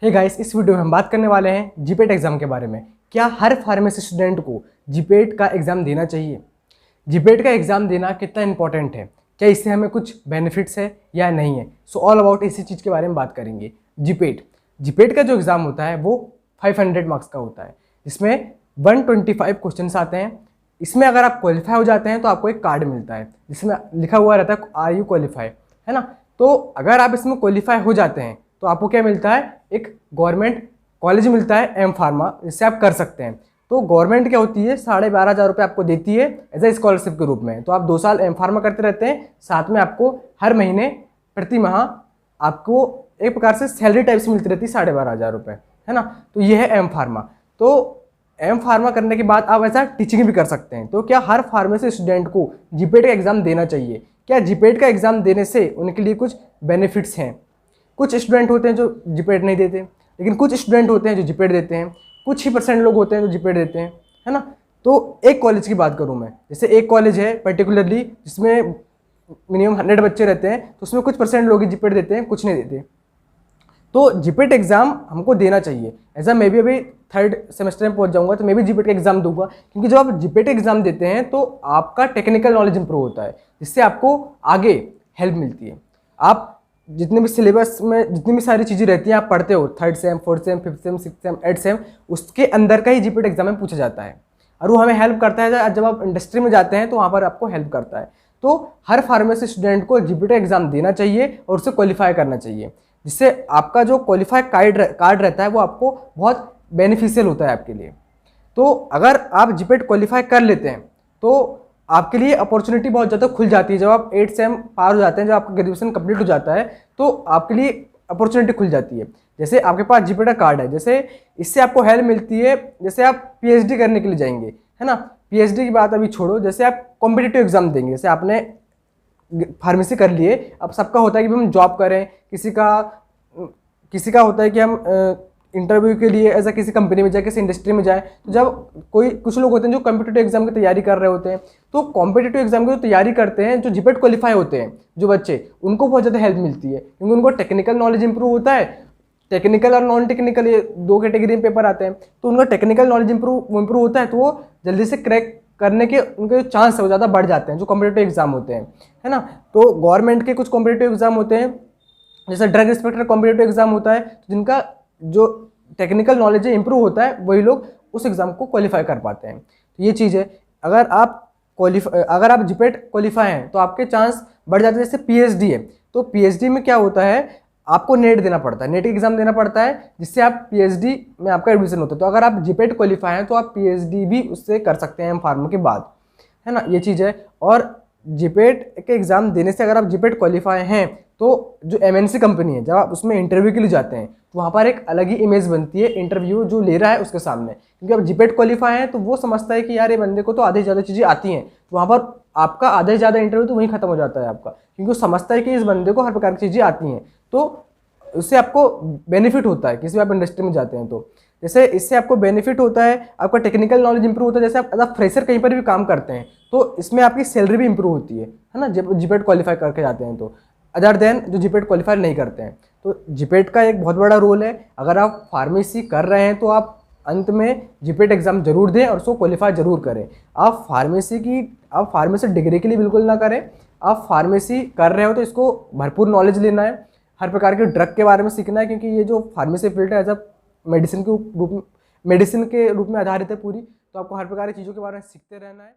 Hey guys, इस video में हम बात करने वाले हैं जीपेट एग्जाम के बारे में। क्या हर फार्मेसी स्टूडेंट को जीपेट का एग्जाम देना चाहिए? जीपेट का एग्जाम देना कितना इंपॉर्टेंट है? क्या इससे हमें कुछ बेनिफिट्स है या नहीं है? सो ऑल अबाउट इसी चीज़ के बारे में बात करेंगे। जीपेट का जो एग्ज़ाम होता है वो 500 मार्क्स का होता है, जिसमें 125 क्वेश्चन आते हैं। इसमें अगर आप क्वालिफाई हो जाते हैं तो आपको एक कार्ड मिलता है जिसमें लिखा हुआ रहता है आर यू क्वालिफाई, है ना। तो अगर आप इसमें क्वालिफाई हो जाते हैं तो आपको क्या मिलता है? एक गवर्नमेंट कॉलेज मिलता है एम फार्मा, जिससे आप कर सकते हैं। तो गवर्नमेंट क्या होती है, 12,500 रुपये आपको देती है एज ए स्कॉलरशिप के रूप में। तो आप 2 साल एम फार्मा करते रहते हैं, साथ में आपको हर महीने प्रति माह आपको एक प्रकार से सैलरी टाइप से मिलती रहती है 12,500 रुपये, है ना। तो ये है एम फार्मा। तो एम फार्मा करने के बाद आप ऐसा टीचिंग भी कर सकते हैं। तो क्या हर फार्मेसी स्टूडेंट को जीपेट का एग्ज़ाम देना चाहिए? क्या जीपेट का एग्ज़ाम देने से उनके लिए कुछ बेनिफिट्स हैं? कुछ स्टूडेंट होते हैं जो जीपेट नहीं देते, लेकिन कुछ स्टूडेंट होते हैं जो जीपेट देते हैं। कुछ ही % लोग होते हैं जो जीपेट देते हैं, है ना। तो एक कॉलेज की बात करूं मैं, जैसे एक कॉलेज है पर्टिकुलरली जिसमें मिनिमम 100 बच्चे रहते हैं, तो उसमें कुछ % लोग ही जीपेट देते हैं, कुछ नहीं देते। तो जीपेट एग्ज़ाम हमको देना चाहिए। ऐसा मैं भी अभी 3rd सेमेस्टर में पहुंच जाऊंगा तो मैं भी जीपेट का एग्ज़ाम दूंगा, क्योंकि जब आप जीपेट एग्ज़ाम देते हैं तो आपका टेक्निकल नॉलेज इंप्रूव होता है, जिससे आपको आगे हेल्प मिलती है। आप जितने भी सिलेबस में जितनी भी सारी चीज़ें रहती हैं आप पढ़ते हो, 3rd same, 4th same, 5th same, 6th same, 8th same, उसके अंदर का ही जीपेट एग्जाम में पूछा जाता है। और वो हमें हेल्प करता है जब आप इंडस्ट्री में जाते हैं तो वहाँ पर आपको हेल्प करता है। तो हर फार्मेसी स्टूडेंट को जीपेट एग्जाम देना चाहिए और उसे क्वालिफाई करना चाहिए, जिससे आपका जो क्वालिफाई कार्ड रहता है वो आपको बहुत बेनिफिशियल होता है आपके लिए। तो अगर आप जीपेट क्वालिफाई कर लेते हैं तो आपके लिए अपॉर्चुनिटी बहुत ज़्यादा खुल जाती है। जब आप 8th सेम पार हो जाते हैं, जब आपका ग्रेजुएशन कंप्लीट हो जाता है, तो आपके लिए अपॉर्चुनिटी खुल जाती है। जैसे आपके पास जीपेट का कार्ड है, जैसे इससे आपको हेल्प मिलती है। जैसे आप पीएचडी करने के लिए जाएंगे, है ना। पीएचडी की बात अभी छोड़ो, जैसे आप कॉम्पिटिटिव एग्जाम देंगे, जैसे आपने फार्मेसी कर लिए, अब सबका होता है कि हम जॉब करें, किसी का होता है कि हम इंटरव्यू के लिए ऐसा किसी कंपनी में जाए, किसी इंडस्ट्री में जाए। तो जब कुछ लोग होते हैं जो कॉम्पिटिटिव एग्जाम की तैयारी कर रहे होते हैं, तो कॉम्पिटिटिव एग्जाम की जो तैयारी करते हैं, जो जीपेट क्वालिफाई होते हैं जो बच्चे, उनको बहुत ज़्यादा हेल्प मिलती है, क्योंकि उनको टेक्निकल नॉलेज इंप्रूव होता है। टेक्निकल और नॉन टेक्निकल ये 2 कैटेगरी में पेपर आते हैं, तो उनका टेक्निकल नॉलेज इंप्रूव होता है, तो वो जल्दी से क्रैक करने के उनके जो चांस है वो ज़्यादा बढ़ जाते हैं, जो कॉम्पिटिटिव एग्जाम होते हैं, है ना। तो गवर्नमेंट के कुछ कॉम्पिटिटिव एग्जाम होते हैं, जैसे ड्रग इंस्पेक्टर कॉम्पिटिटिव एग्जाम होता है, जिनका जो टेक्निकल नॉलेज इंप्रूव होता है वही लोग उस एग्ज़ाम को क्वालिफाई कर पाते हैं। तो ये चीज़ है। अगर आप जीपेट क्वालिफाई हैं तो आपके चांस बढ़ जाते हैं। जैसे पीएचडी है, तो पीएचडी में क्या होता है, आपको नेट देना पड़ता है, नेट एग्जाम देना पड़ता है, जिससे आप पीएचडी में आपका एडमिशन होता है। तो अगर आप जीपेट क्वालिफाई हैं तो आप पीएचडी भी उससे कर सकते हैं एम फार्मा के बाद, है ना। ये चीज़ है। और जीपेट के एग्ज़ाम देने से अगर आप जीपेट क्वालिफाई हैं तो जो एमएनसी कंपनी है, जब आप उसमें इंटरव्यू के लिए जाते हैं तो वहाँ पर एक अलग ही इमेज बनती है इंटरव्यू जो ले रहा है उसके सामने, क्योंकि आप जीपेट क्वालिफाई हैं तो वो समझता है कि यार ये बंदे को तो आधे से ज़्यादा चीज़ें आती हैं। तो वहाँ पर आपका आधे से ज़्यादा इंटरव्यू तो वहीं खत्म हो जाता है आपका, क्योंकि वो समझता है कि इस बंदे को हर प्रकार की चीज़ें आती हैं। तो उससे आपको बेनिफिट होता है किसी भी आप इंडस्ट्री में जाते हैं तो। जैसे इससे आपको बेनिफिट होता है, आपका टेक्निकल नॉलेज इंप्रूव होता है। जैसे आप एज अ फ्रेशर कहीं पर भी काम करते हैं तो इसमें आपकी सैलरी भी इंप्रूव होती है ना, जब जीपेट क्वालिफाई करके जाते हैं तो, अदर देन जो जीपेट क्वालिफाई नहीं करते हैं। तो जीपेट का एक बहुत बड़ा रोल है। अगर आप फार्मेसी कर रहे हैं तो आप अंत में जीपेट एग्जाम जरूर दें और उसको क्वालिफाई जरूर करें। आप फार्मेसी डिग्री के लिए बिल्कुल ना करें। आप फार्मेसी कर रहे हो तो इसको भरपूर नॉलेज लेना है, हर प्रकार के ड्रग के बारे में सीखना है, क्योंकि ये जो फार्मेसी फील्ड है एज अ मेडिसिन के रूप में आधारित है पूरी। तो आपको हर प्रकार की चीज़ों के बारे में सीखते रहना है।